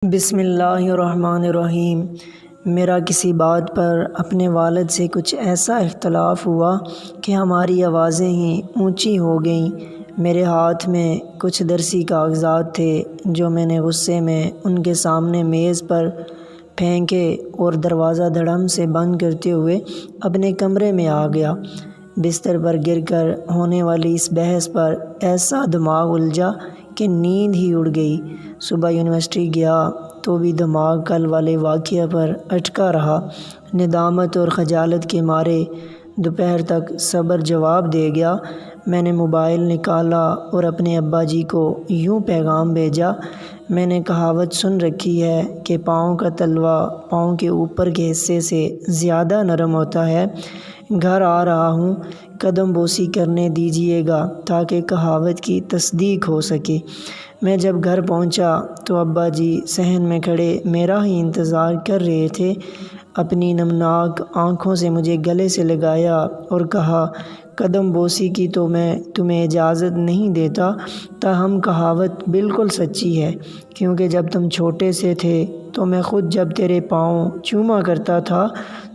بسم اللہ الرحمن الرحیم۔ میرا کسی بات پر اپنے والد سے کچھ ایسا اختلاف ہوا کہ ہماری آوازیں ہی اونچی ہو گئیں۔ میرے ہاتھ میں کچھ درسی کاغذات تھے جو میں نے غصے میں ان کے سامنے میز پر پھینکے اور دروازہ دھڑام سے بند کرتے ہوئے اپنے کمرے میں آ گیا۔ بستر پر گر کر ہونے والی اس بحث پر ایسا دماغ الجھا کہ نیند ہی اڑ گئی۔ صبح یونیورسٹی گیا تو بھی دماغ کل والے واقعہ پر اٹکا رہا۔ ندامت اور خجالت کے مارے دوپہر تک صبر جواب دے گیا۔ میں نے موبائل نکالا اور اپنے ابا جی کو یوں پیغام بھیجا: میں نے کہاوت سن رکھی ہے کہ پاؤں کا تلوا پاؤں کے اوپر کے حصے سے زیادہ نرم ہوتا ہے۔ گھر آ رہا ہوں، قدم بوسی کرنے دیجیے گا تاکہ کہاوت کی تصدیق ہو سکے۔ میں جب گھر پہنچا تو ابا جی صحن میں کھڑے میرا ہی انتظار کر رہے تھے۔ اپنی نمناک آنکھوں سے مجھے گلے سے لگایا اور کہا: قدم بوسی کی تو میں تمہیں اجازت نہیں دیتا، تاہم کہاوت بالکل سچی ہے، کیونکہ جب تم چھوٹے سے تھے تو میں خود جب تیرے پاؤں چوما کرتا تھا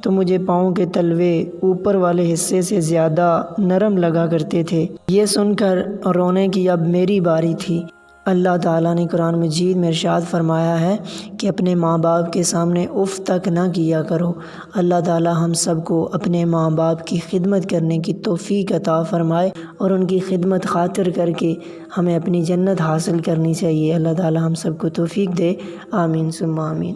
تو مجھے پاؤں کے تلوے اوپر والے حصے سے زیادہ نرم لگا کرتے تھے۔ یہ سن کر رونے کی اب میری باری تھی۔ اللہ تعالیٰ نے قرآن مجید میں ارشاد فرمایا ہے کہ اپنے ماں باپ کے سامنے اف تک نہ کیا کرو۔ اللہ تعالیٰ ہم سب کو اپنے ماں باپ کی خدمت کرنے کی توفیق عطا فرمائے اور ان کی خدمت خاطر کر کے ہمیں اپنی جنت حاصل کرنی چاہیے۔ اللہ تعالیٰ ہم سب کو توفیق دے، آمین ثم آمین۔